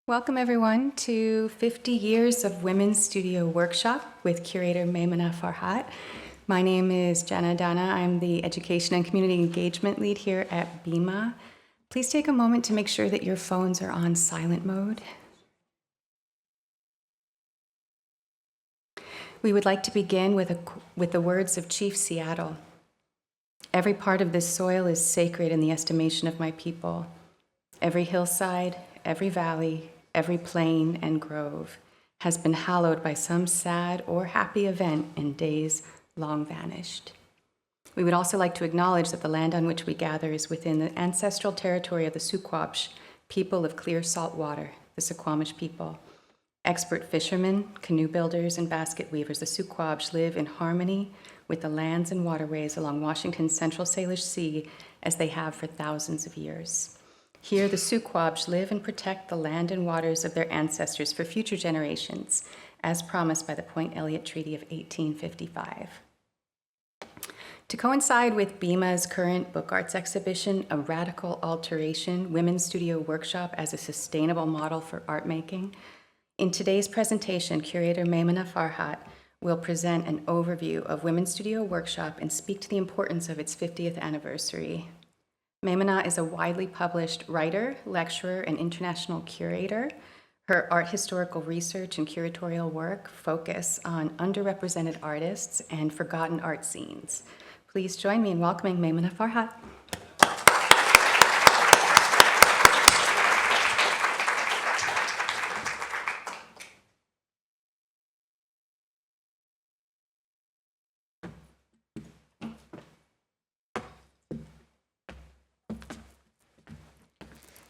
Welcome everyone to 50 Years of Women's Studio Workshop with Curator Maymanah Farhat. My name is Jana Dana. I'm the Education and Community Engagement Lead here at BIMA. Please take a moment to make sure that your phones are on silent mode. We would like to begin with the words of Chief Seattle. Every part of this soil is sacred in the estimation of my people. Every hillside, every valley, every plain and grove has been hallowed by some sad or happy event in days long vanished. We would also like to acknowledge that the land on which we gather is within the ancestral territory of the Suquamish people of clear salt water, the Suquamish people. Expert fishermen, canoe builders, and basket weavers, the Suquamish live in harmony with the lands and waterways along Washington's Central Salish Sea as they have for thousands of years. Here, the Suquamish live and protect the land and waters of their ancestors for future generations, as promised by the Point Elliott Treaty of 1855. To coincide with BIMA's current book arts exhibition, A Radical Alteration, Women's Studio Workshop as a Sustainable Model for Art Making, in today's presentation, Curator Maymanah Farhat will present an overview of Women's Studio Workshop and speak to the importance of its 50th anniversary. Maymanah is a widely published writer, lecturer, and international curator. Her art historical research and curatorial work focus on underrepresented artists and forgotten art scenes. Please join me in welcoming Maymanah Farhat.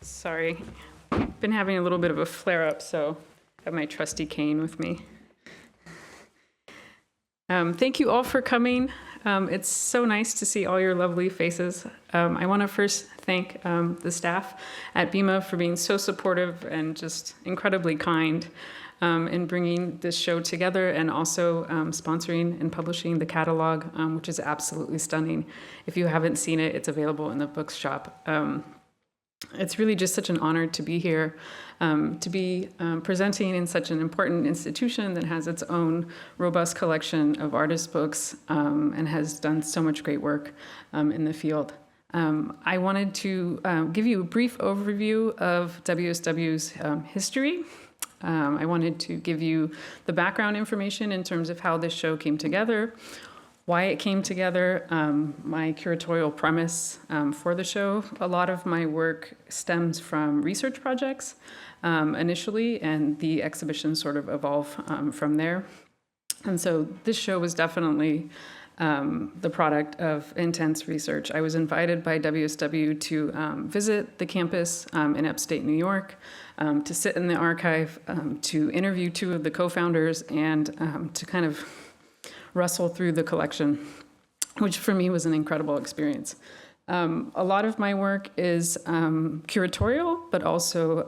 Sorry, been having a little bit of a flare-up, so I have my trusty cane with me. Thank you all for coming. It's so nice to see all your lovely faces. I want to first thank the staff at BIMA for being so supportive and just incredibly kind in bringing this show together, and also sponsoring and publishing the catalog, which is absolutely stunning. If you haven't seen it, it's available in the bookshop. It's really just such an honor to be here, to be presenting in such an important institution that has its own robust collection of artist books and has done so much great work in the field. I wanted to give you a brief overview of WSW's history. I wanted to give you the background information in terms of how this show came together, why it came together, my curatorial premise for the show. A lot of my work stems from research projects initially, and the exhibition sort of evolved from there. And so this show was definitely the product of intense research. I was invited by WSW to visit the campus in upstate New York, to sit in the archive, to interview two of the co-founders, and to kind of wrestle through the collection, which for me was an incredible experience. A lot of my work is curatorial, but also,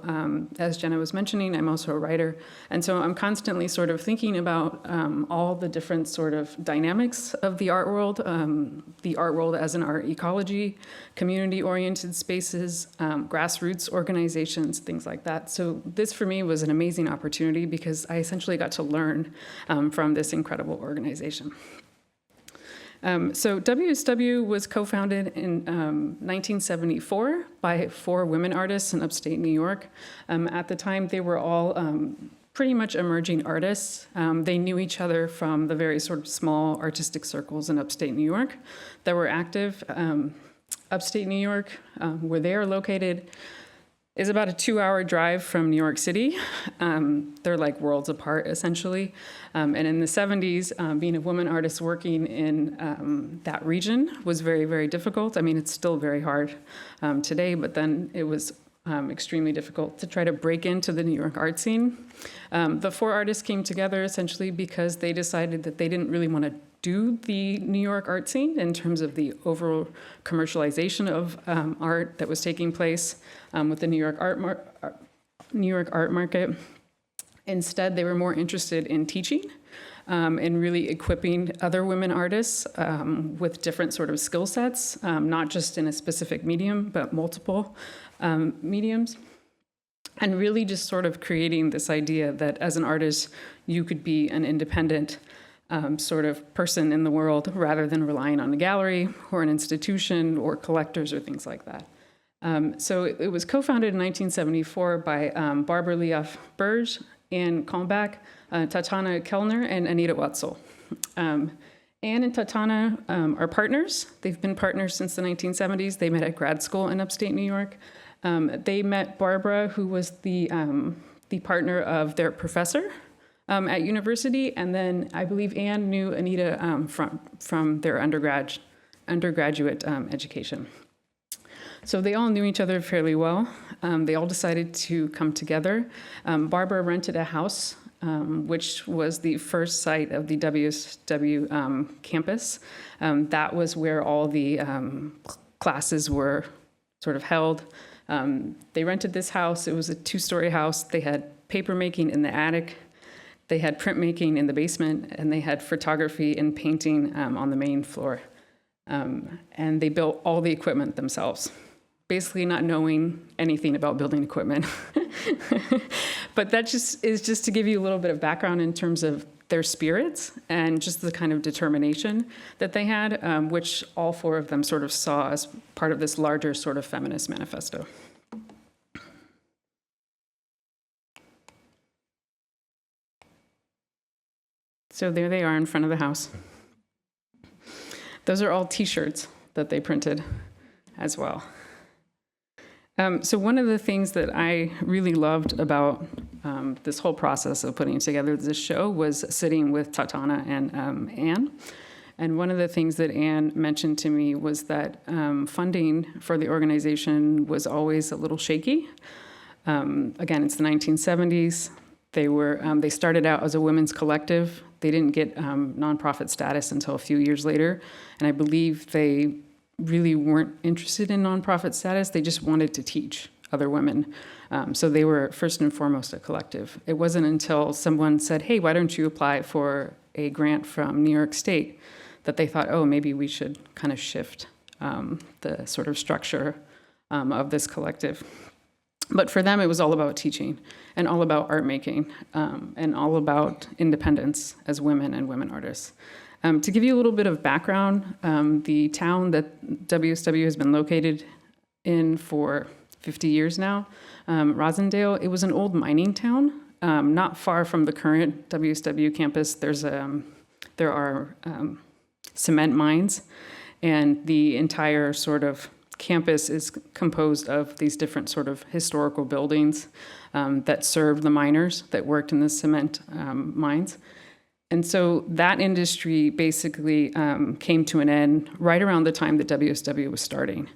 as Jenna was mentioning, I'm also a writer. And so I'm constantly sort of thinking about all the different sort of dynamics of the art world as an art ecology, community-oriented spaces, grassroots organizations, things like that. So this for me was an amazing opportunity because I essentially got to learn from this incredible organization. So WSW was co-founded in 1974 by 4 women artists in upstate New York. At the time, they were all pretty much emerging artists. They knew each other from the very sort of small artistic circles in upstate New York that were active. Upstate New York, where they are located, is about a 2-hour drive from New York City. They're like worlds apart, essentially. And in the 70s, being a woman artist working in that region was very, very difficult. I mean, it's still very hard today, but then it was extremely difficult to try to break into the New York art scene. The 4 artists came together essentially because they decided that they didn't really want to do the New York art scene in terms of the overall commercialization of art that was taking place with the New York art market. Instead, they were more interested in teaching and really equipping other women artists with different sort of skill sets, not just in a specific medium, but multiple mediums. and really just sort of creating this idea that as an artist, you could be an independent sort of person in the world rather than relying on a gallery or an institution or collectors or things like that. So it was co-founded in 1974 by Barbara Leof Burge, Anne Kalmbach, Tatjana Kellner, and Anita Wetzel. Anne and Tatjana are partners. They've been partners since the 1970s. They met at grad school in upstate New York. They met Barbara, who was the partner of their professor at university, and then I believe Anne knew Anita from their undergraduate education. So they all knew each other fairly well. They all decided to come together. Barbara rented a house, which was the first site of the WSW campus. That was where all the classes were sort of held. They rented this house. It was a 2-story house. They had paper making in the attic. They had printmaking in the basement, and they had photography and painting on the main floor. And they built all the equipment themselves, basically not knowing anything about building equipment. But that is just to give you a little bit of background in terms of their spirits and just the kind of determination that they had, which all 4 of them sort of saw as part of this larger sort of feminist manifesto. So there they are in front of the house. Those are all T-shirts that they printed as well. So one of the things that I really loved about this whole process of putting together this show was sitting with Tatjana and Anne. And one of the things that Anne mentioned to me was that funding for the organization was always a little shaky. Again, it's the 1970s. They started out as a women's collective. They didn't get nonprofit status until a few years later. And I believe they really weren't interested in nonprofit status. They just wanted to teach other women. So they were first and foremost a collective. It wasn't until someone said, hey, why don't you apply for a grant from New York State, that they thought, oh, maybe we should kind of shift the sort of structure of this collective. But for them, it was all about teaching and all about art making and all about independence as women and women artists. To give you a little bit of background, the town that WSW has been located in for 50 years now, Rosendale, it was an old mining town, not far from the current WSW campus. There are cement mines, and the entire sort of campus is composed of these different sort of historical buildings that served the miners that worked in the cement mines. And so that industry basically came to an end right around the time that WSW was starting.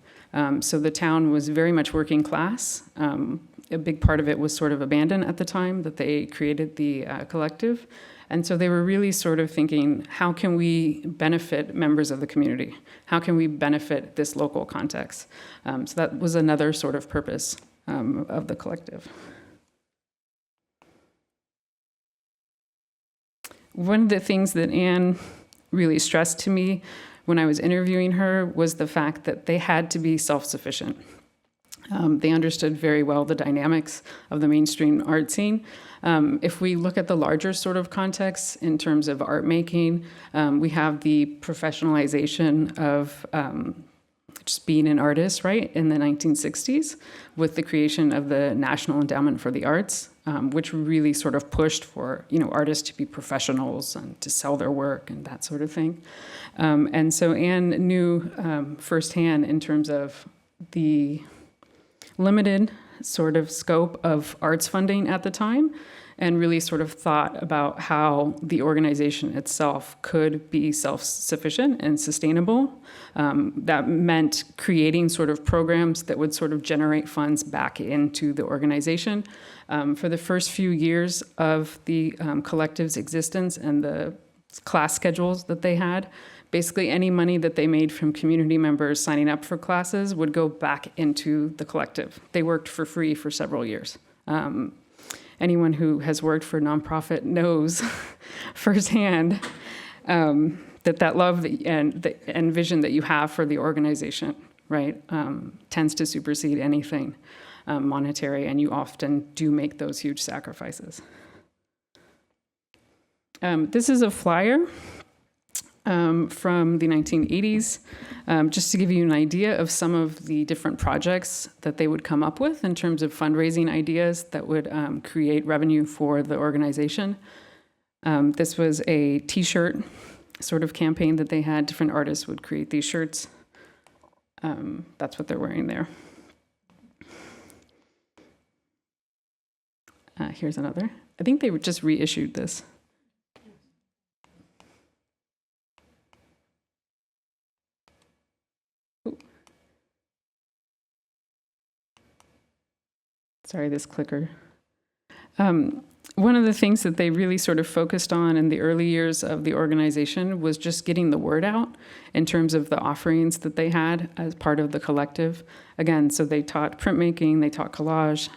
So the town was very much working class. A big part of it was sort of abandoned at the time that they created the collective. And so they were really sort of thinking, how can we benefit members of the community? How can we benefit this local context? So that was another sort of purpose of the collective. One of the things that Anne really stressed to me when I was interviewing her was the fact that they had to be self-sufficient. They understood very well the dynamics of the mainstream art scene. If we look at the larger sort of context in terms of art making, we have the professionalization of just being an artist, right, in the 1960s with the creation of the National Endowment for the Arts, which really sort of pushed for, artists to be professionals and to sell their work and that sort of thing. And so Anne knew firsthand in terms of the limited sort of scope of arts funding at the time, and really sort of thought about how the organization itself could be self-sufficient and sustainable. That meant creating sort of programs that would sort of generate funds back into the organization. For the first few years of the collective's existence and the class schedules that they had, basically any money that they made from community members signing up for classes would go back into the collective. They worked for free for several years. Anyone who has worked for a nonprofit knows firsthand that love and vision that you have for the organization, right, tends to supersede anything. monetary, and you often do make those huge sacrifices. This is a flyer from the 1980s, just to give you an idea of some of the different projects that they would come up with in terms of fundraising ideas that would create revenue for the organization. This was a T-shirt sort of campaign that they had. Different artists would create these shirts. That's what they're wearing there. Here's another. I think they just reissued this. Ooh. Sorry, this clicker. One of the things that they really sort of focused on in the early years of the organization was just getting the word out in terms of the offerings that they had as part of the collective. Again, so they taught printmaking, they taught collage,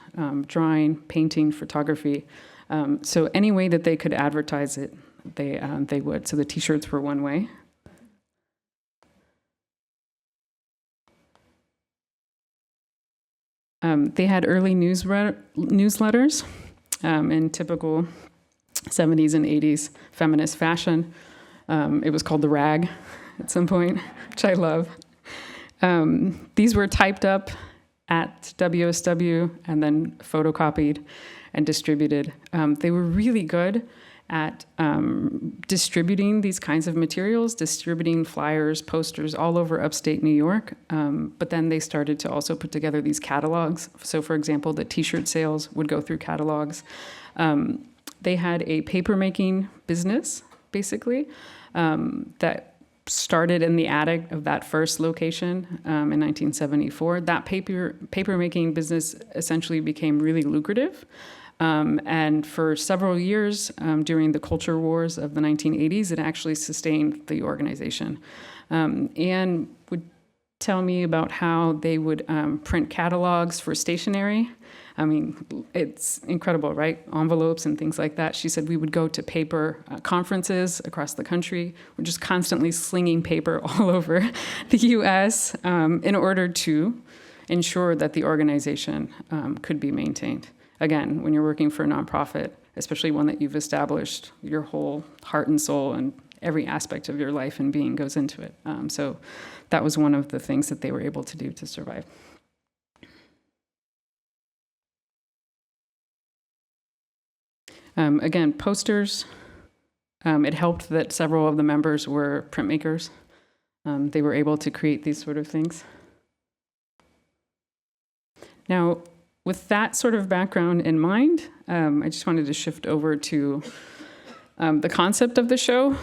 drawing, painting, photography. So any way that they could advertise it, they would. So the T-shirts were one way. They had early newsletters. In typical 70s and 80s feminist fashion. It was called The Rag at some point, which I love. These were typed up at WSW and then photocopied and distributed. They were really good at distributing these kinds of materials, distributing flyers, posters all over upstate New York. But then they started to also put together these catalogs. So for example, the T-shirt sales would go through catalogs. They had a paper-making business, basically, that started in the attic of that first location in 1974. That paper-making business essentially became really lucrative. And for several years during the culture wars of the 1980s, it actually sustained the organization. Anne would tell me about how they would print catalogs for stationery. I mean, it's incredible, right? Envelopes and things like that. She said we would go to paper conferences across the country. We're just constantly slinging paper all over the U.S. In order to ensure that the organization could be maintained. Again, when you're working for a nonprofit, especially one that you've established, your whole heart and soul and every aspect of your life and being goes into it. So that was one of the things that they were able to do to survive. Again, posters. It helped that several of the members were printmakers. They were able to create these sort of things. Now, with that sort of background in mind, I just wanted to shift over to the concept of the show,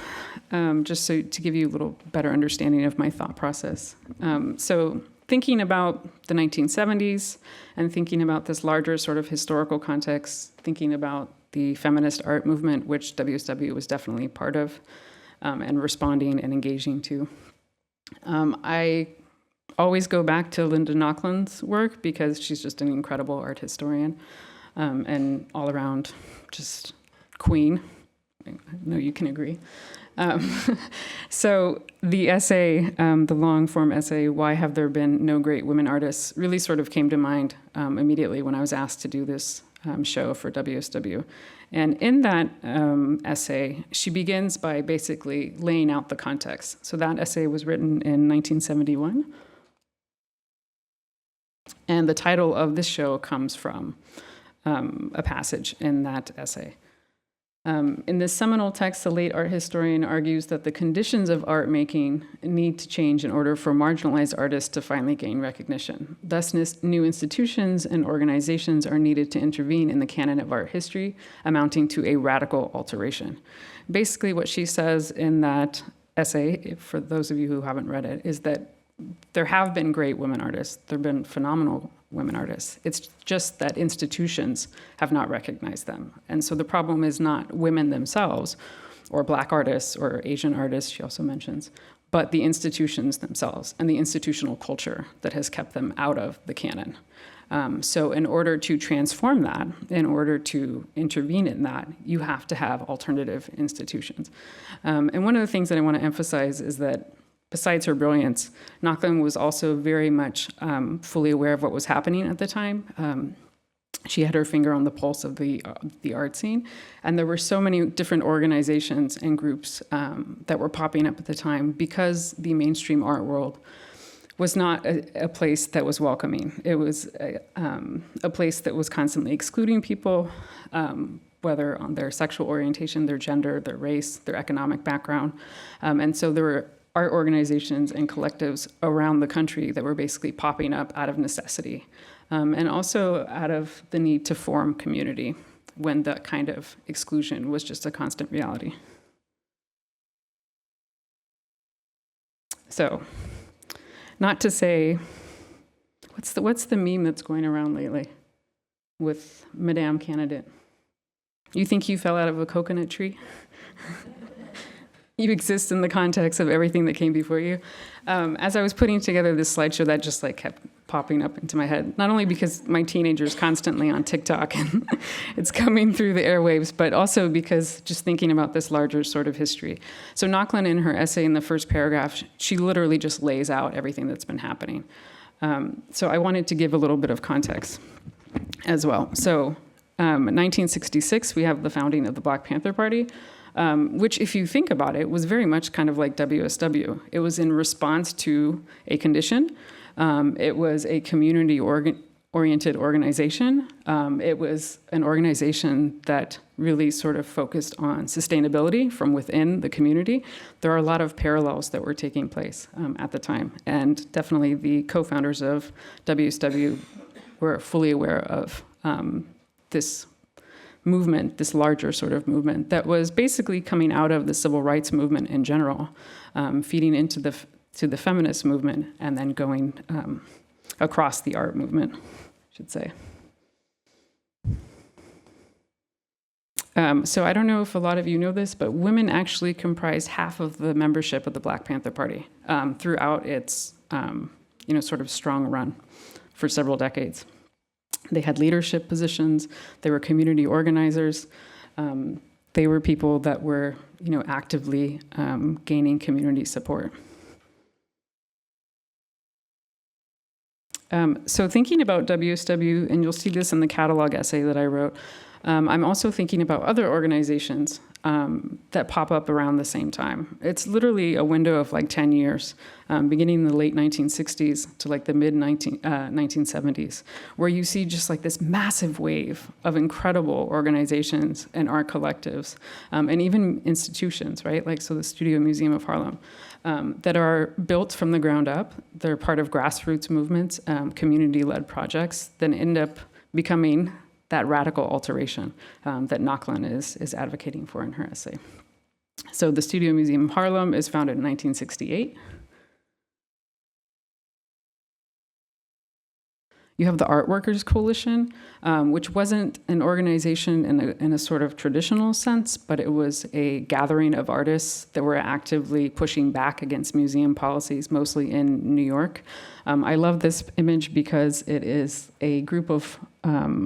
just so to give you a little better understanding of my thought process. So thinking about the 1970s and thinking about this larger sort of historical context, thinking about the feminist art movement, which WSW was definitely part of, and responding and engaging to. I always go back to Linda Nochlund's work because she's just an incredible art historian and all around just queen. I know you can agree. So the essay, the long form essay, Why Have There Been No Great Women Artists, really sort of came to mind immediately when I was asked to do this show for WSW. And in that essay, she begins by basically laying out the context. So that essay was written in 1971. And the title of this show comes from a passage in that essay. In this seminal text, the late art historian argues that the conditions of art making need to change in order for marginalized artists to finally gain recognition. Thus, new institutions and organizations are needed to intervene in the canon of art history, amounting to a radical alteration. Basically, what she says in that essay, for those of you who haven't read it, is that there have been great women artists. There have been phenomenal women artists. It's just that institutions have not recognized them. And so the problem is not women themselves, or Black artists, or Asian artists, she also mentions, but the institutions themselves and the institutional culture that has kept them out of the canon. So in order to transform that, in order to intervene in that, you have to have alternative institutions. And one of the things that I want to emphasize is that besides her brilliance, Nochlin was also very much fully aware of what was happening at the time. She had her finger on the pulse of the art scene, and there were so many different organizations and groups that were popping up at the time because the mainstream art world was not a place that was welcoming. It was a place that was constantly excluding people, whether on their sexual orientation, their gender, their race, their economic background. And so there were art organizations and collectives around the country that were basically popping up out of necessity, and also out of the need to form community when that kind of exclusion was just a constant reality. So, not to say, what's the meme that's going around lately with Madame Candidate? You think you fell out of a coconut tree? You exist in the context of everything that came before you. As I was putting together this slideshow, that just like kept popping up into my head, not only because my teenager's constantly on TikTok and it's coming through the airwaves, but also because just thinking about this larger sort of history. So Nochlin, in her essay in the first paragraph, she literally just lays out everything that's been happening. So I wanted to give a little bit of context as well. So in 1966, we have the founding of the Black Panther Party, which, if you think about it, was very much kind of like WSW. It was in response to a condition. It was a community-oriented organization. It was an organization that really sort of focused on sustainability from within the community. There are a lot of parallels that were taking place at the time, and definitely the co-founders of WSW were fully aware of this movement, this larger sort of movement that was basically coming out of the civil rights movement in general, feeding into the feminist movement, and then going across the art movement, I should say. So I don't know if a lot of you know this, but women actually comprise half of the membership of the Black Panther Party throughout its sort of strong run for several decades. They had leadership positions. They were community organizers. They were people that were, actively gaining community support. So thinking about WSW, and you'll see this in the catalog essay that I wrote, I'm also thinking about other organizations that pop up around the same time. It's literally a window of like 10 years, beginning in the late 1960s to like the mid 1970s, where you see just like this massive wave of incredible organizations and art collectives, and even institutions, right? Like, so the Studio Museum of Harlem, that are built from the ground up. They're part of grassroots movements, community-led projects, then end up becoming that radical alteration that Nochlin is advocating for in her essay. So the Studio Museum of Harlem is founded in 1968. You have the Art Workers Coalition, which wasn't an organization in a sort of traditional sense, but it was a gathering of artists that were actively pushing back against museum policies, mostly in New York. I love this image because it is a group of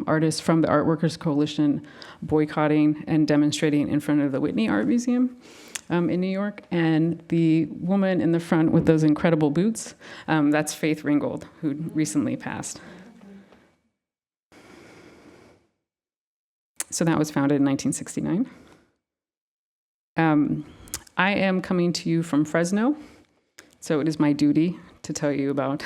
artists from the Art Workers Coalition boycotting and demonstrating in front of the Whitney Art Museum in New York. And the woman in the front with those incredible boots, that's Faith Ringgold, who recently passed. So that was founded in 1969. I am coming to you from Fresno, so it is my duty to tell you about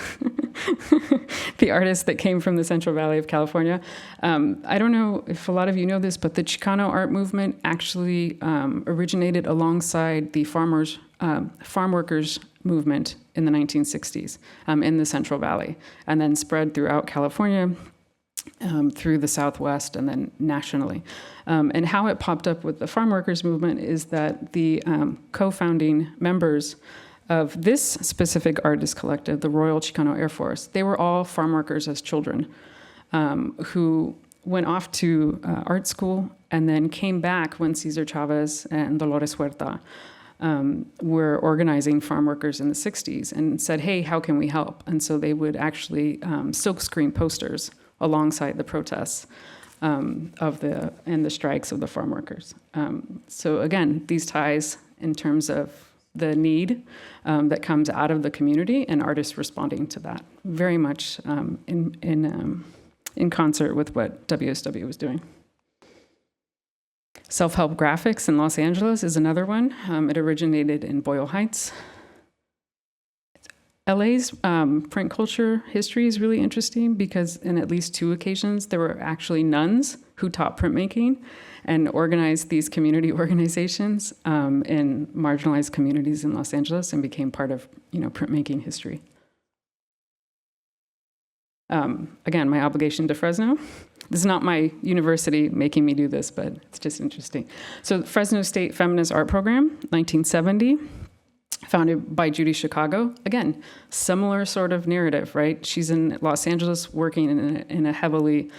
the artists that came from the Central Valley of California. I don't know if a lot of you know this, but the Chicano art movement actually originated alongside the farm workers movement in the 1960s in the Central Valley, and then spread throughout California, through the Southwest, and then nationally. And how it popped up with the farm workers movement is that the co-founding members of this specific artist collective, the Royal Chicano Air Force, they were all farm workers as children who went off to art school and then came back when Cesar Chavez and Dolores Huerta were organizing farm workers in the 60s and said, hey, how can we help? And so they would actually silkscreen posters alongside the protests and the strikes of the farm workers. So again, these ties in terms of the need that comes out of the community and artists responding to that, very much in concert with what WSW was doing. Self-help graphics in Los Angeles is another one. It originated in Boyle Heights. LA's print culture history is really interesting because in at least 2 occasions, there were actually nuns who taught printmaking and organized these community organizations in marginalized communities in Los Angeles and became part of, printmaking history. Again, my obligation to Fresno. This is not my university making me do this, but it's just interesting. So Fresno State Feminist Art Program, 1970. Founded by Judy Chicago. Again, similar sort of narrative, right? She's in Los Angeles working in a heavily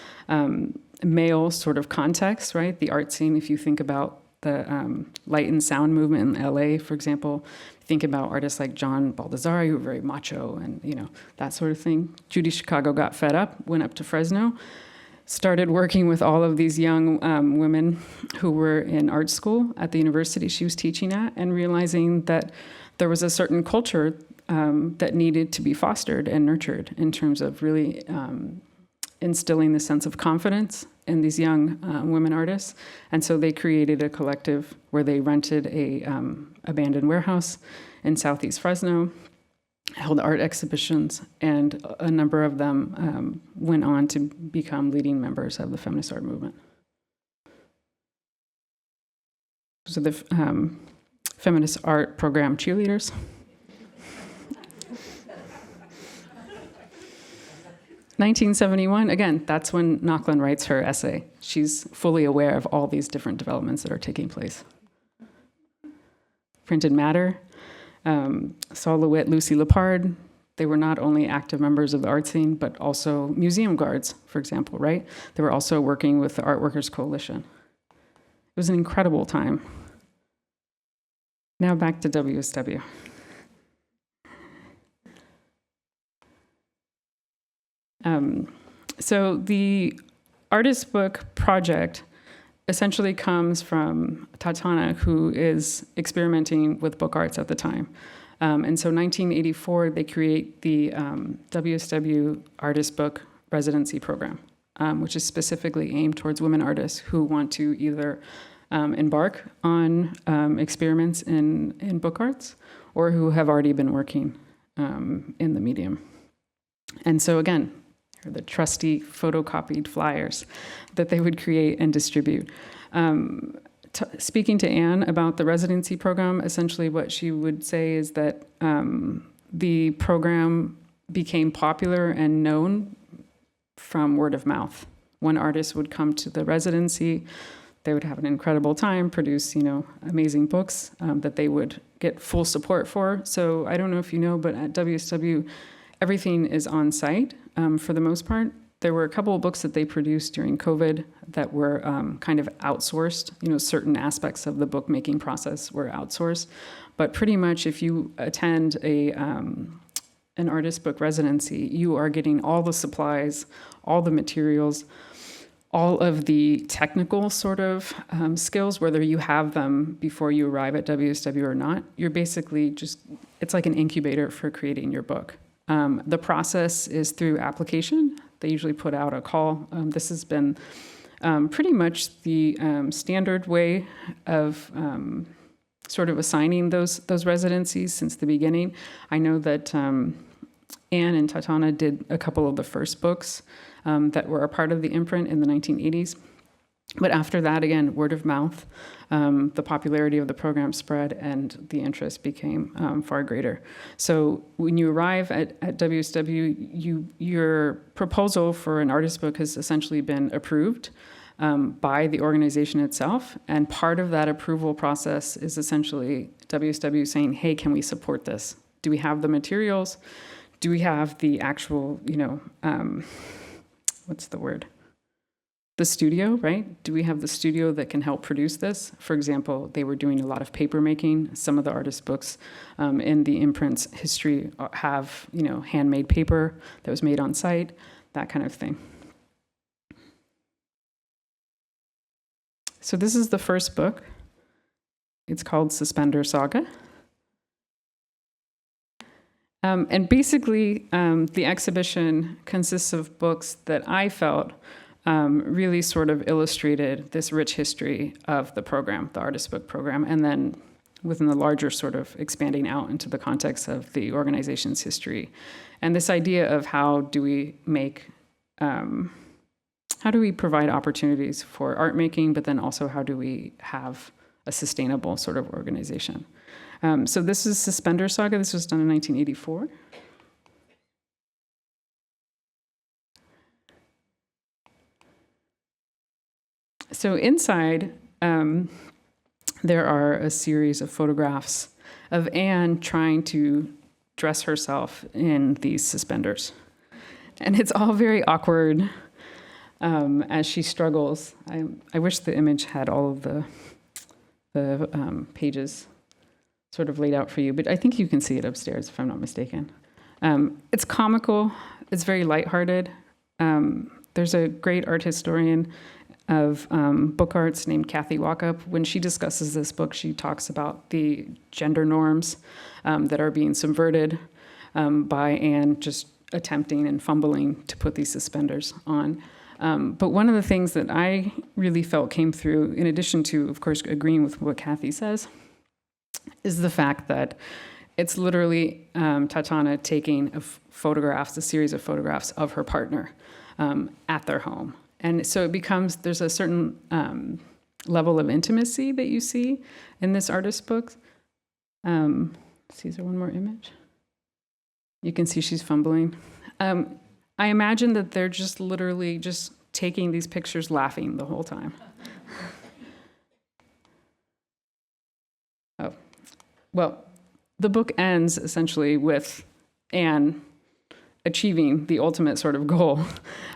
male sort of context, right? The art scene, if you think about the light and sound movement in LA, for example, think about artists like John Baldessari, who are very macho and, that sort of thing. Judy Chicago got fed up, went up to Fresno, started working with all of these young women who were in art school at the university she was teaching at, and realizing that there was a certain culture that needed to be fostered and nurtured in terms of really instilling the sense of confidence in these young women artists. And so they created a collective where they rented a abandoned warehouse in Southeast Fresno, held art exhibitions, and a number of them went on to become leading members of the feminist art movement. So the feminist art program cheerleaders. 1971, again, that's when Nochlin writes her essay. She's fully aware of all these different developments that are taking place. Printed Matter, Saul LeWitt, Lucy Lepard, they were not only active members of the art scene, but also museum guards, for example, right? They were also working with the Art Workers Coalition. It was an incredible time. Now back to WSW. So the artist book project essentially comes from Tatana, who is experimenting with book arts at the time. And so 1984, they create the WSW Artist Book Residency Program, which is specifically aimed towards women artists who want to either embark on experiments in book arts or who have already been working in the medium. And so again, here are the trusty photocopied flyers that they would create and distribute. Speaking to Anne about the residency program, essentially what she would say is that the program became popular and known from word of mouth. When artists would come to the residency, they would have an incredible time, produce, amazing books that they would get full support for. So I don't know if you know, but at WSW, everything is on site for the most part. There were a couple of books that they produced during COVID that were kind of outsourced. Certain aspects of the bookmaking process were outsourced. But pretty much if you attend an artist book residency, you are getting all the supplies, all the materials, all of the technical sort of skills, whether you have them before you arrive at WSW or not. You're basically it's like an incubator for creating your book. The process is through application. They usually put out a call. This has been pretty much the standard way of sort of assigning those residencies since the beginning. I know that Anne and Tatana did a couple of the first books that were a part of the imprint in the 1980s. But after that, again, word of mouth, the popularity of the program spread and the interest became far greater. So when you arrive at WSW, your proposal for an artist book has essentially been approved by the organization itself. And part of that approval process is essentially WSW saying, hey, can we support this? Do we have the materials? Do we have the actual, what's the word? The studio, right? Do we have the studio that can help produce this? For example, they were doing a lot of paper making. Some of the artist books in the imprint's history have, handmade paper that was made on site, that kind of thing. So this is the first book. It's called Suspender Saga. And basically, the exhibition consists of books that I felt really sort of illustrated this rich history of the program, the artist book program, and then within the larger sort of expanding out into the context of the organization's history. And this idea of how do we provide opportunities for art making, but then also how do we have a sustainable sort of organization. So this is Suspender Saga. This was done in 1984. So inside, there are a series of photographs of Anne trying to dress herself in these suspenders. And it's all very awkward as she struggles. I wish the image had all of the pages sort of laid out for you, but I think you can see it upstairs if I'm not mistaken. It's comical, it's very lighthearted. There's a great art historian of book arts named Kathy Walkup. When she discusses this book, she talks about the gender norms that are being subverted by Anne just attempting and fumbling to put these suspenders on. But one of the things that I really felt came through, in addition to, of course, agreeing with what Kathy says, is the fact that it's literally Tatana taking a series of photographs of her partner at their home. And so it becomes, there's a certain level of intimacy that you see in this artist's book. See, is there one more image? You can see she's fumbling. I imagine that they're just literally just taking these pictures laughing the whole time. Oh, well, the book ends essentially with Anne achieving the ultimate sort of goal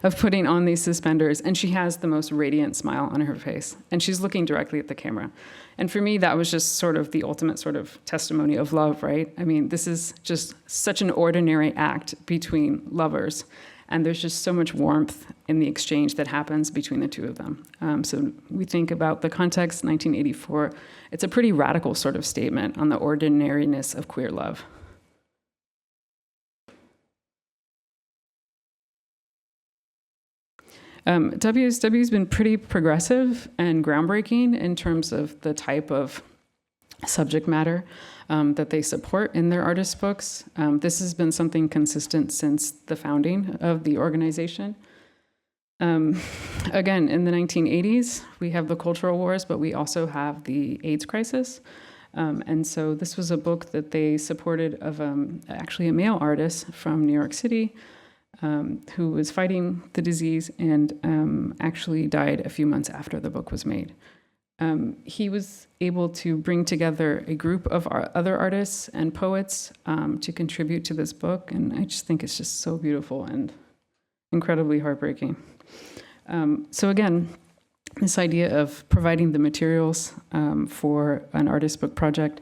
of putting on these suspenders, and she has the most radiant smile on her face, and she's looking directly at the camera. And for me, that was just sort of the ultimate sort of testimony of love, right? I mean, this is just such an ordinary act between lovers, and there's just so much warmth in the exchange that happens between the two of them. So we think about the context, 1984, it's a pretty radical sort of statement on the ordinariness of queer love. WSW's been pretty progressive and groundbreaking in terms of the type of subject matter that they support in their artist books. This has been something consistent since the founding of the organization. Again, in the 1980s, we have the cultural wars, but we also have the AIDS crisis. And so this was a book that they supported of actually a male artist from New York City, who was fighting the disease and actually died a few months after the book was made. He was able to bring together a group of other artists and poets to contribute to this book, and I just think it's just so beautiful and incredibly heartbreaking. So again, this idea of providing the materials for an artist book project,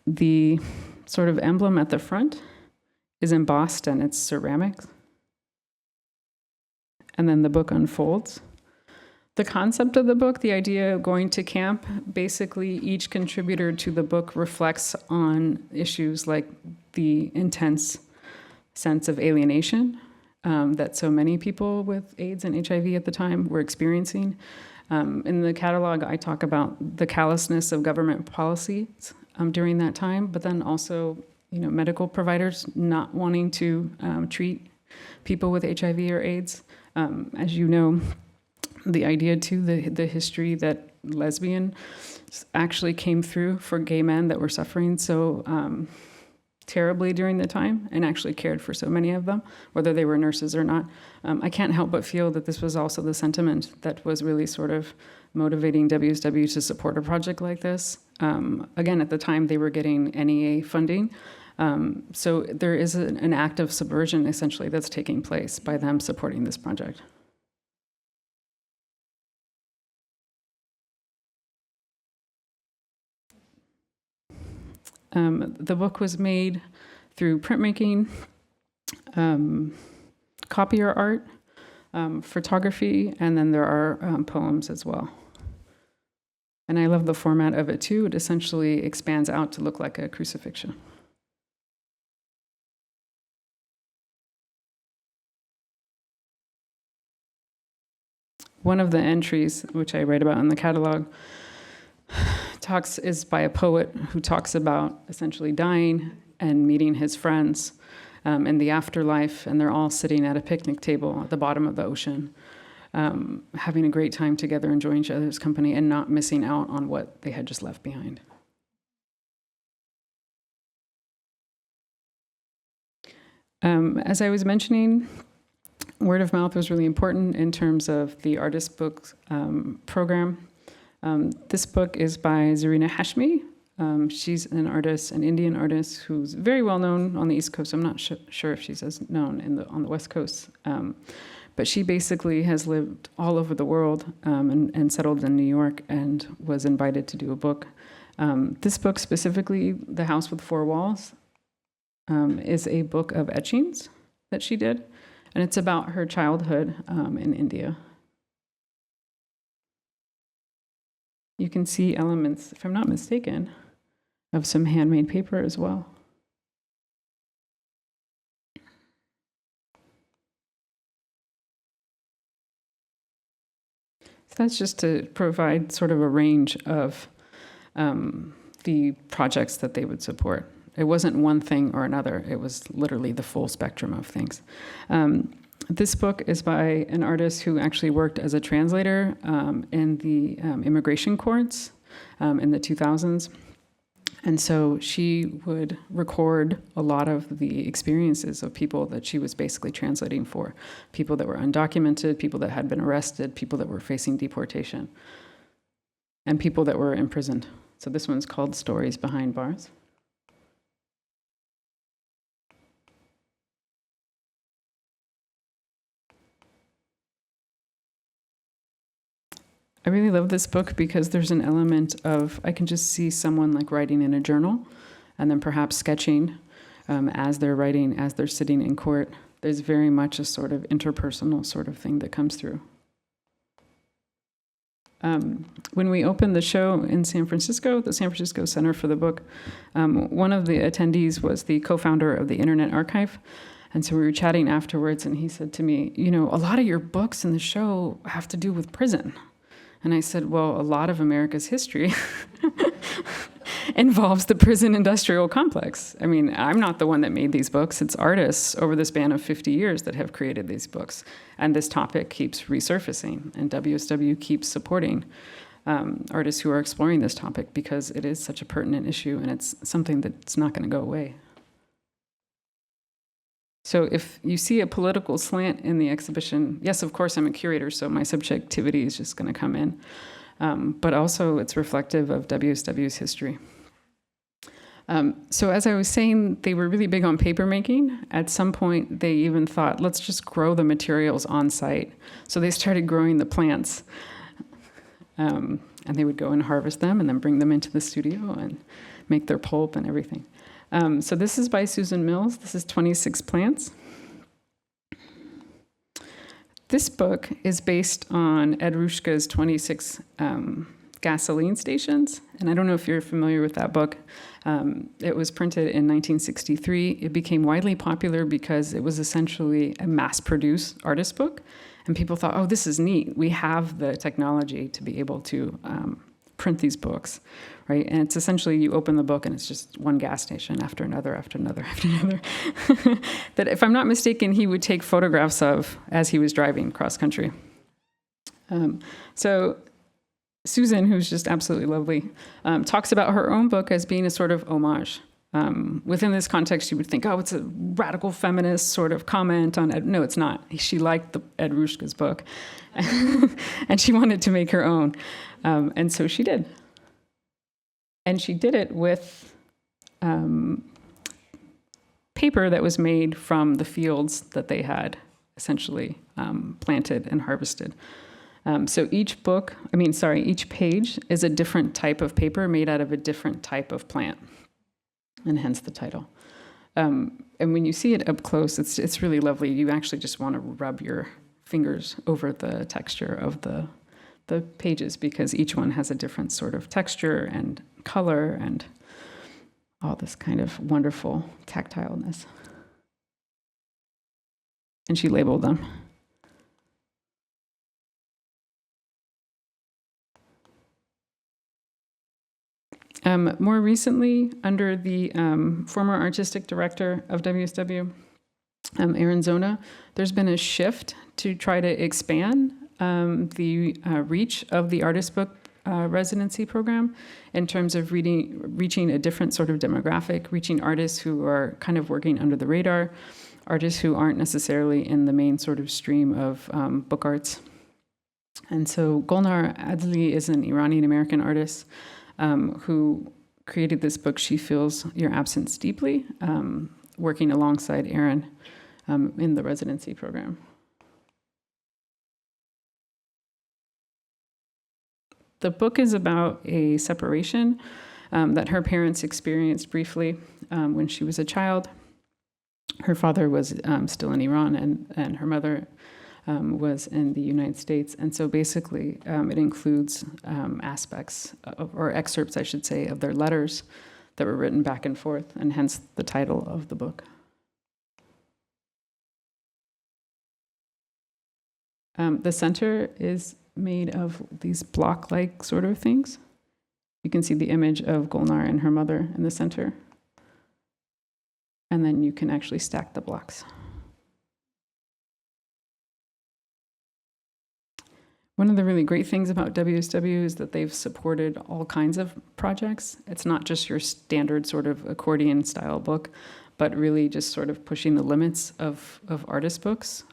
the sort of emblem at the front is embossed and it's ceramics. And then the book unfolds. The concept of the book, the idea of going to camp, basically each contributor to the book reflects on issues like the intense sense of alienation that so many people with AIDS and HIV at the time were experiencing. In the catalog, I talk about the callousness of government policies during that time, but then also medical providers not wanting to treat people with HIV or AIDS. As you know, the idea too, the history that lesbian actually came through for gay men that were suffering so terribly during the time and actually cared for so many of them, whether they were nurses or not. I can't help but feel that this was also the sentiment that was really sort of motivating WSW to support a project like this. Again, at the time, they were getting NEA funding. So there is an act of subversion, essentially, that's taking place by them supporting this project. The book was made through printmaking, copier art, photography, and then there are poems as well. And I love the format of it too. It essentially expands out to look like a crucifixion. One of the entries, which I write about in the catalog, is by a poet who talks about essentially dying and meeting his friends in the afterlife, and they're all sitting at a picnic table at the bottom of the ocean, having a great time together, enjoying each other's company, and not missing out on what they had just left behind. As I was mentioning, word of mouth was really important in terms of the artist book program. This book is by Zarina Hashmi. She's an artist, an Indian artist who's very well known on the East Coast. I'm not sure if she's as known on the West Coast. But she basically has lived all over the world and settled in New York and was invited to do a book. This book specifically, The House with Four Walls, is a book of etchings that she did. And it's about her childhood in India. You can see elements, if I'm not mistaken, of some handmade paper as well. So that's just to provide sort of a range of the projects that they would support. It wasn't one thing or another. It was literally the full spectrum of things. This book is by an artist who actually worked as a translator in the immigration courts in the 2000s. And so she would record a lot of the experiences of people that she was basically translating for. People that were undocumented, people that had been arrested, people that were facing deportation, and people that were imprisoned. So this one's called Stories Behind Bars. I really love this book because there's an element of, I can just see someone like writing in a journal and then perhaps sketching as they're writing, as they're sitting in court. There's very much a sort of interpersonal sort of thing that comes through. When we opened the show in San Francisco, the San Francisco Center for the Book, one of the attendees was the co-founder of the Internet Archive. And so we were chatting afterwards, and he said to me, you know, a lot of your books in the show have to do with prison. And I said, well, a lot of America's history involves the prison industrial complex. I mean, I'm not the one that made these books. It's artists over the span of 50 years that have created these books. And this topic keeps resurfacing, and WSW keeps supporting artists who are exploring this topic because it is such a pertinent issue, and it's something that's not going to go away. So if you see a political slant in the exhibition, yes, of course, I'm a curator, so my subjectivity is just going to come in. But also it's reflective of WSW's history. So as I was saying, they were really big on paper making. At some point, they even thought, let's just grow the materials on site. So they started growing the plants. And they would go and harvest them and then bring them into the studio and make their pulp and everything. So this is by Susan Mills. This is 26 Plants. This book is based on Ed Rushka's 26 gasoline stations. And I don't know if you're familiar with that book. It was printed in 1963. It became widely popular because it was essentially a mass-produced artist book. And people thought, oh, this is neat. We have the technology to be able to print these books, right? And it's essentially, you open the book and it's just one gas station after another, after another, after another. That, if I'm not mistaken, he would take photographs of as he was driving cross country. So Susan, who's just absolutely lovely, talks about her own book as being a sort of homage. Within this context, you would think, oh, it's a radical feminist sort of comment on Ed. No, it's not. She liked Ed Rushka's book, and she wanted to make her own. And so she did. And she did it with paper that was made from the fields that they had essentially planted and harvested. So each page is a different type of paper made out of a different type of plant, and hence the title. And when you see it up close, it's really lovely. You actually just want to rub your fingers over the texture of the pages, because each one has a different sort of texture and color and all this kind of wonderful tactileness. And she labeled them. More recently, under the former artistic director of WSW, Aaron Zona, there's been a shift to try to expand the reach of the artist book residency program in terms of reaching a different sort of demographic, reaching artists who are kind of working under the radar, artists who aren't necessarily in the main sort of stream of book arts. And so Golnar Adli is an Iranian-American artist who created this book, She Feels Your Absence Deeply, working alongside Aaron in the residency program. The book is about a separation that her parents experienced briefly when she was a child. Her father was still in Iran, and her mother was in the United States. And so basically, it includes aspects or excerpts, I should say, of their letters that were written back and forth, and hence the title of the book. The center is made of these block-like sort of things. You can see the image of Golnar and her mother in the center. And then you can actually stack the blocks. One of the really great things about WSW is that they've supported all kinds of projects. It's not just your standard sort of accordion style book, but really just sort of pushing the limits of artist books,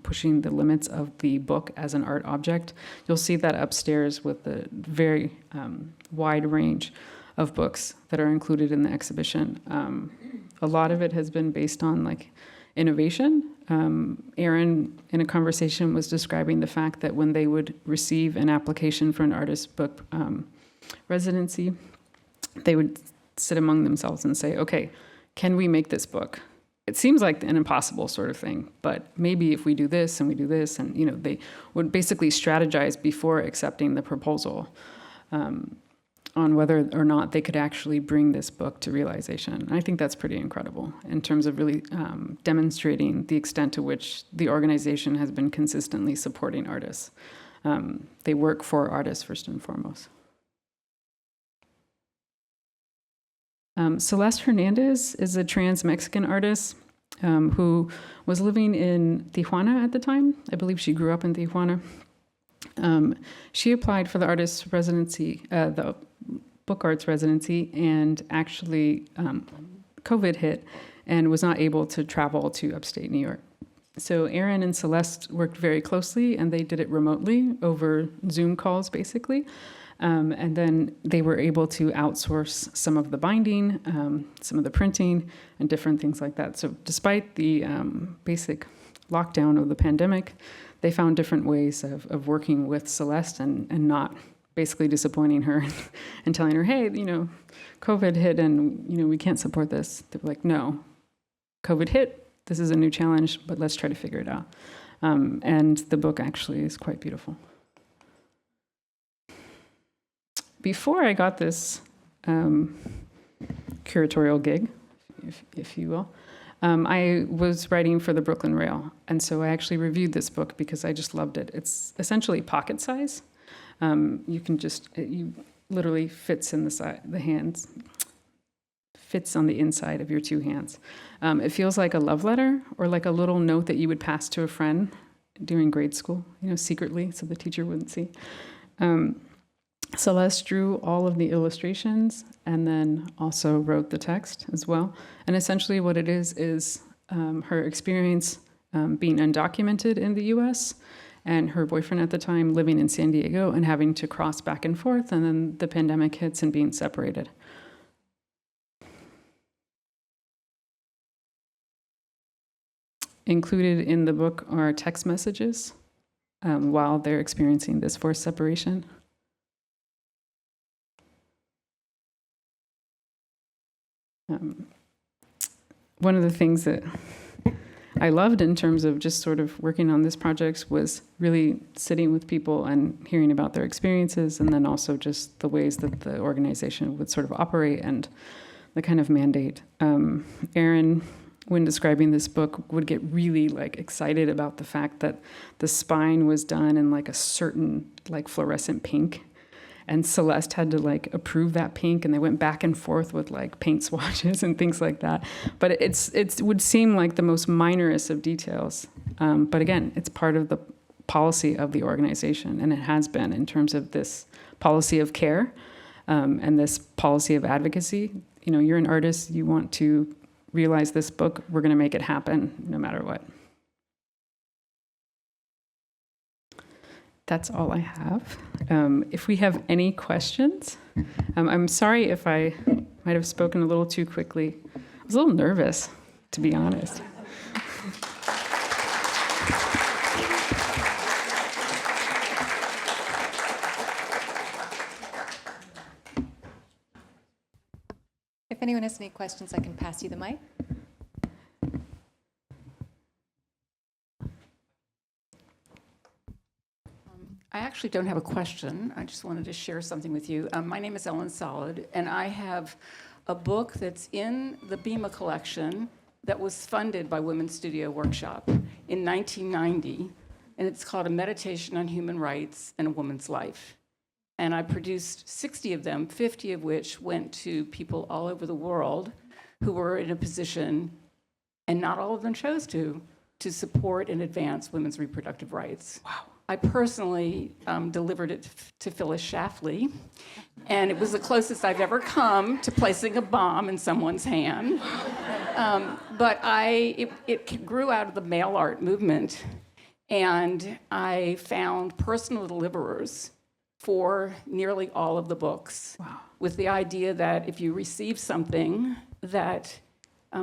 pushing the limits of the book as an art object. You'll see that upstairs with the very wide range of books that are included in the exhibition. A lot of it has been based on like innovation. Aaron, in a conversation, was describing the fact that when they would receive an application for an artist book residency, they would sit among themselves and say, okay, can we make this book? It seems like an impossible sort of thing, but maybe if we do this and we do this, and they would basically strategize before accepting the proposal on whether or not they could actually bring this book to realization. And I think that's pretty incredible in terms of really demonstrating the extent to which the organization has been consistently supporting artists. They work for artists first and foremost. Celeste Hernandez is a trans-Mexican artist who was living in Tijuana at the time. I believe she grew up in Tijuana. She applied for the artist residency, the book arts residency, and actually COVID hit and was not able to travel to upstate New York. So Aaron and Celeste worked very closely, and they did it remotely over Zoom calls, basically. And then they were able to outsource some of the binding, some of the printing, and different things like that. So despite the basic lockdown of the pandemic, they found different ways of working with Celeste and not basically disappointing her and telling her, hey, COVID hit and, we can't support this. They were like, no, COVID hit. This is a new challenge, but let's try to figure it out. And the book actually is quite beautiful. Before I got this curatorial gig, if you will, I was writing for the Brooklyn Rail. And so I actually reviewed this book because I just loved it. It's essentially pocket size. You literally fits in the hands, fits on the inside of your two hands. It feels like a love letter or like a little note that you would pass to a friend during grade school, secretly, so the teacher wouldn't see. Celeste drew all of the illustrations and then also wrote the text as well. And essentially what it is her experience being undocumented in the US and her boyfriend at the time living in San Diego and having to cross back and forth, and then the pandemic hits and being separated. Included in the book are text messages while they're experiencing this forced separation. One of the things that I loved in terms of just sort of working on this project was really sitting with people and hearing about their experiences, and then also just the ways that the organization would sort of operate and the kind of mandate. Aaron, when describing this book, would get really excited about the fact that the spine was done in a certain fluorescent pink. and Celeste had to like approve that pink, and they went back and forth with like paint swatches and things like that. But it would seem like the most minorest of details. But again, it's part of the policy of the organization, and it has been in terms of this policy of care and this policy of advocacy. You know, you're an artist, you want to realize this book, we're going to make it happen no matter what. That's all I have. If we have any questions, I'm sorry if I might have spoken a little too quickly. I was a little nervous, to be honest. If anyone has any questions, I can pass you the mic. I actually don't have a question. I just wanted to share something with you. My name is Ellen Solid, and I have a book that's in the BIMA collection that was funded by Women's Studio Workshop in 1990, and it's called A Meditation on Human Rights and a Woman's Life. And I produced 60 of them, 50 of which went to people all over the world who were in a position, and not all of them chose to support and advance women's reproductive rights. Wow. I personally delivered it to Phyllis Schlafly, and it was the closest I've ever come to placing a bomb in someone's hand. But it grew out of the mail art movement, and I found personal deliverers for nearly all of the books. Wow. With the idea that if you receive something that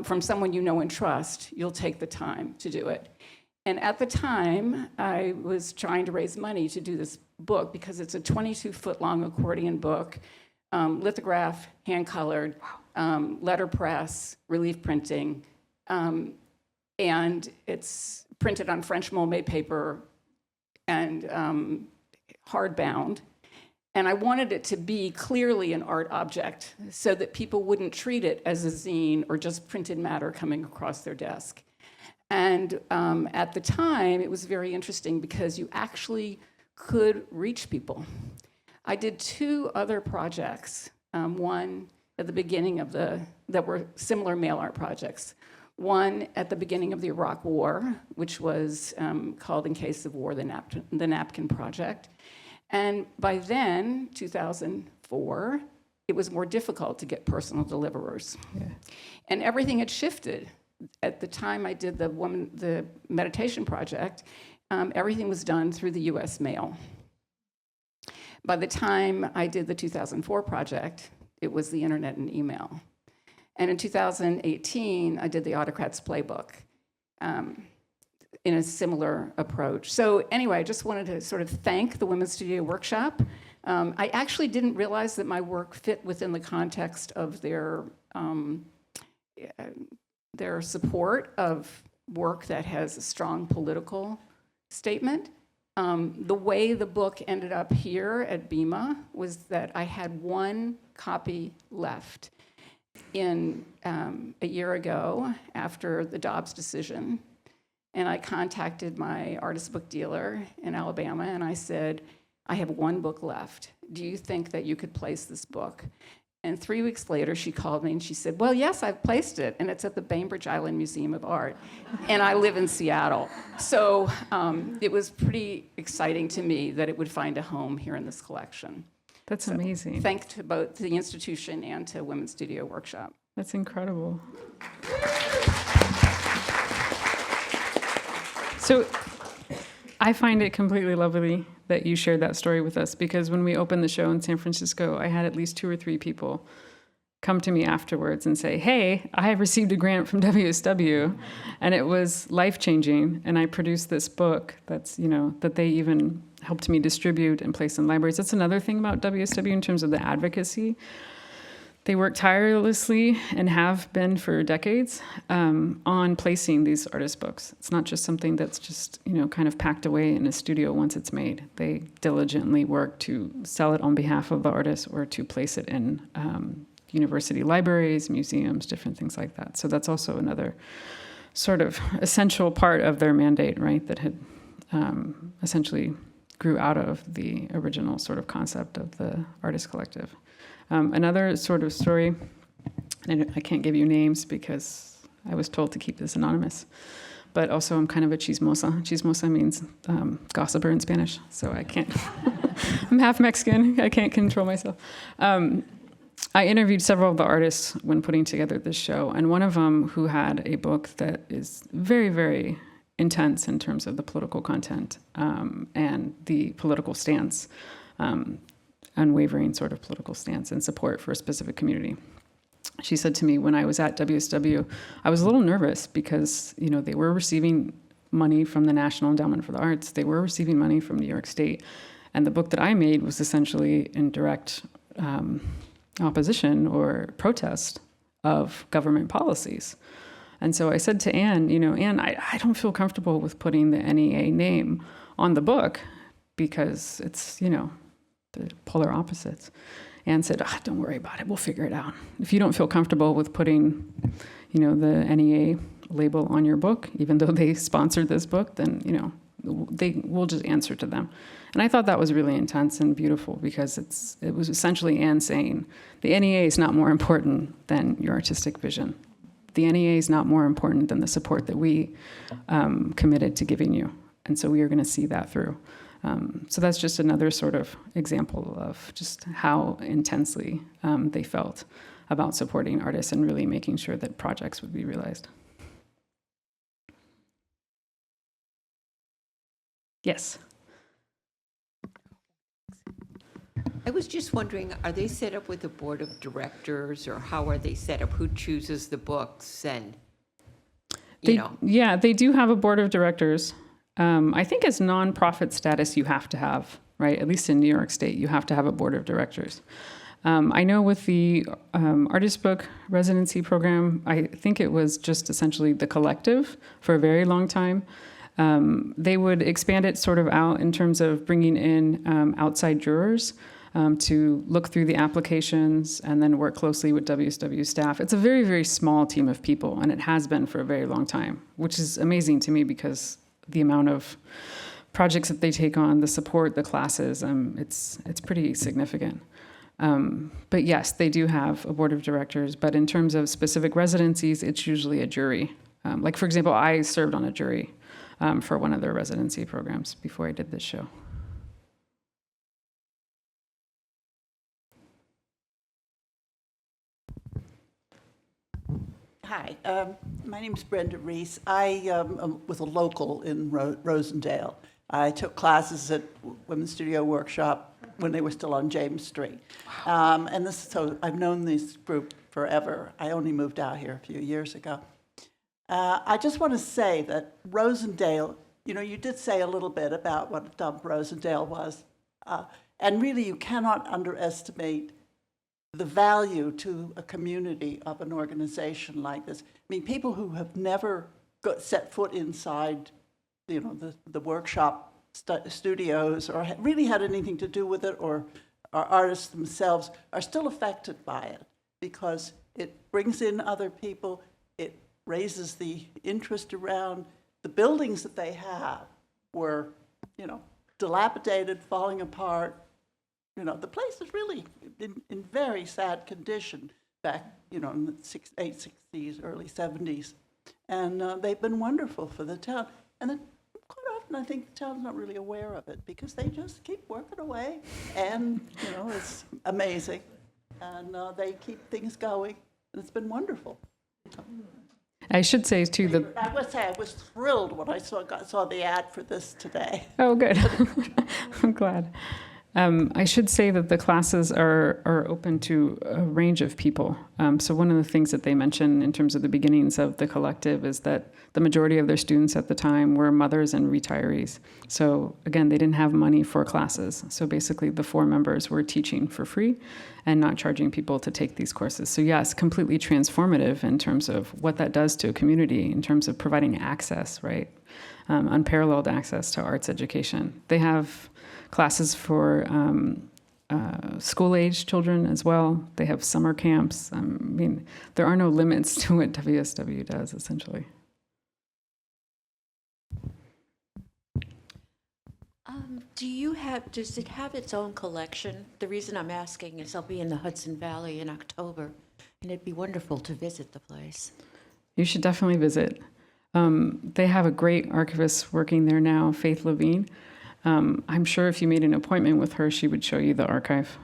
from someone you know and trust, you'll take the time to do it. And at the time, I was trying to raise money to do this book because it's a 22-foot-long accordion book, lithograph, hand-colored, letterpress, relief printing, and it's printed on French mold-made paper and hardbound. And I wanted it to be clearly an art object so that people wouldn't treat it as a zine or just printed matter coming across their desk. And at the time, it was very interesting because you actually could reach people. I did 2 other projects, one at the beginning of that were similar mail art projects. One at the beginning of the Iraq War, which was called In Case of War, the Napkin Project. And by then, 2004, it was more difficult to get personal deliverers. Yeah. And everything had shifted. At the time I did the meditation project, everything was done through the US mail. By the time I did the 2004 project, it was the internet and email. And in 2018, I did the Autocrat's Playbook in a similar approach. So anyway, I just wanted to sort of thank the Women's Studio Workshop. I actually didn't realize that my work fit within the context of their support of work that has a strong political statement. The way the book ended up here at BIMA was that I had 1 copy left in a year ago after the Dobbs decision. And I contacted my artist book dealer in Alabama, and I said, I have 1 book left. Do you think that you could place this book? And 3 weeks later, she called me and she said, well, yes, I've placed it, and it's at the Bainbridge Island Museum of Art. And I live in Seattle. So it was pretty exciting to me that it would find a home here in this collection. That's amazing. Thanks to both the institution and to Women's Studio Workshop. That's incredible. So I find it completely lovely that you shared that story with us, because when we opened the show in San Francisco, I had at least 2 or 3 people come to me afterwards and say, hey, I have received a grant from WSW, and it was life-changing, and I produced this book that's, that they even helped me distribute and place in libraries. That's another thing about WSW in terms of the advocacy. They work tirelessly and have been for decades on placing these artist books. It's not just something that's just, kind of packed away in a studio once it's made. They diligently work to sell it on behalf of the artist or to place it in university libraries, museums, different things like that. So that's also another sort of essential part of their mandate, right, that had essentially grew out of the original sort of concept of the artist collective. Another sort of story, and I can't give you names because I was told to keep this anonymous, but also I'm kind of a chismosa. Chismosa means gossiper in Spanish, so I can't, I'm half Mexican, I can't control myself. I interviewed several of the artists when putting together this show, and one of them who had a book that is very, very intense in terms of the political content and the political stance, unwavering sort of political stance and support for a specific community. She said to me when I was at WSW, I was a little nervous because, you know, they were receiving money from the National Endowment for the Arts. They were receiving money from New York State. And the book that I made was essentially in direct opposition or protest of government policies. And so I said to Anne, you know, Anne, I don't feel comfortable with putting the NEA name on the book because it's, you know, the polar opposites. Anne said, don't worry about it. We'll figure it out. If you don't feel comfortable with putting, you know, the NEA label on your book, even though they sponsored this book, then, you know, we'll just answer to them. And I thought that was really intense and beautiful because it was essentially Anne saying, the NEA is not more important than your artistic vision. The NEA is not more important than the support that we committed to giving you. And so we are going to see that through. So that's just another sort of example of just how intensely they felt about supporting artists and really making sure that projects would be realized. Yes. I was just wondering, are they set up with a board of directors, or how are they set up? Who chooses the books and, you know? Yeah, they do have a board of directors. I think as nonprofit status, you have to have, right? At least in New York State, you have to have a board of directors. I know with the artist book residency program, I think it was just essentially the collective for a very long time. They would expand it sort of out in terms of bringing in outside jurors to look through the applications and then work closely with WSW staff. It's a very, very small team of people, and it has been for a very long time, which is amazing to me because the amount of projects that they take on, the support, the classes, it's pretty significant. But yes, they do have a board of directors, but in terms of specific residencies, it's usually a jury. Like, for example, I served on a jury for one of their residency programs before I did this show. Hi, my name's Brenda Reese. I was a local in Rosendale. I took classes at Women's Studio Workshop when they were still on James Street. So I've known this group forever. I only moved out here a few years ago. I just want to say that Rosendale, you know, you did say a little bit about what a dump Rosendale was. And really, you cannot underestimate the value to a community of an organization like this. I mean, people who have never set foot inside, you know, the workshop studios or really had anything to do with it, or artists themselves, are still affected by it because it brings in other people, it raises the interest around the buildings that they have were, you know, dilapidated, falling apart. You know, the place is really in very sad condition back, you know, in the late 60s, early 70s. And they've been wonderful for the town. And then quite often I think the town's not really aware of it because they just keep working away. And, you know, it's amazing. And they keep things going. And it's been wonderful. I should say, too, that... I must say, I was thrilled when I saw the ad for this today. Oh, good. I'm glad. I should say that the classes are open to a range of people. So one of the things that they mentioned in terms of the beginnings of the collective is that the majority of their students at the time were mothers and retirees. So again, they didn't have money for classes. So basically the 4 members were teaching for free and not charging people to take these courses. So yes, completely transformative in terms of what that does to a community, in terms of providing access, right? Unparalleled access to arts education. They have classes for school-age children as well. They have summer camps. I mean, there are no limits to what WSW does, essentially. Does it have its own collection? The reason I'm asking is I'll be in the Hudson Valley in October, and it'd be wonderful to visit the place. You should definitely visit. They have a great archivist working there now, Faith Levine. I'm sure if you made an appointment with her, she would show you the archive.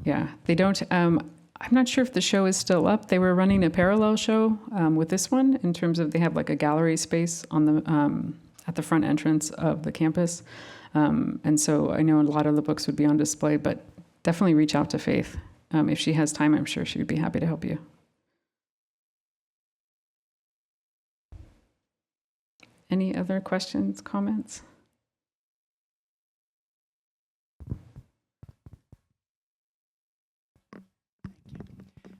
Yeah, they don't. I'm not sure if the show is still up. They were running a parallel show with this one in terms of they have like a gallery space on the at the front entrance of the campus. And so I know a lot of the books would be on display, but definitely reach out to Faith. If she has time, I'm sure she would be happy to help you. Any other questions, comments?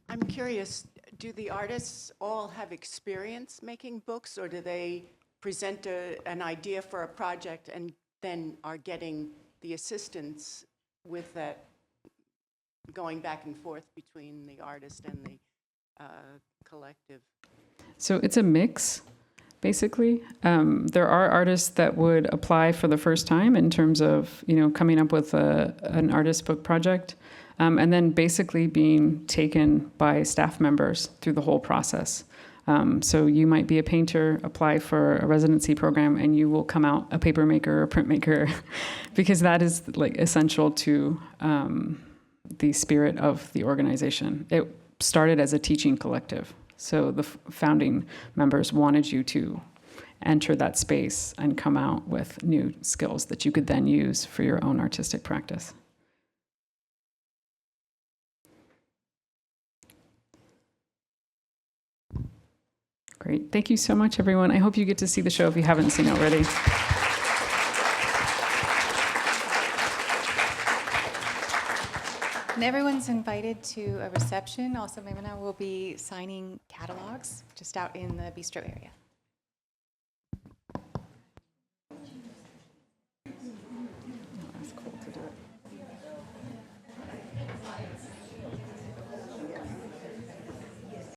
I'm curious, do the artists all have experience making books, or do they present an idea for a project and then are getting the assistance with that, going back and forth between the artist and the collective? So it's a mix, basically. There are artists that would apply for the first time in terms of, coming up with an artist book project, and then basically being taken by staff members through the whole process. So you might be a painter, apply for a residency program, and you will come out a paper maker or print maker, because that is like essential to the spirit of the organization. It started as a teaching collective. So the founding members wanted you to enter that space and come out with new skills that you could then use for your own artistic practice. Great. Thank you so much, everyone. I hope you get to see the show if you haven't seen it already. And everyone's invited to a reception. Also, Maymanah will be signing catalogs just out in the bistro area.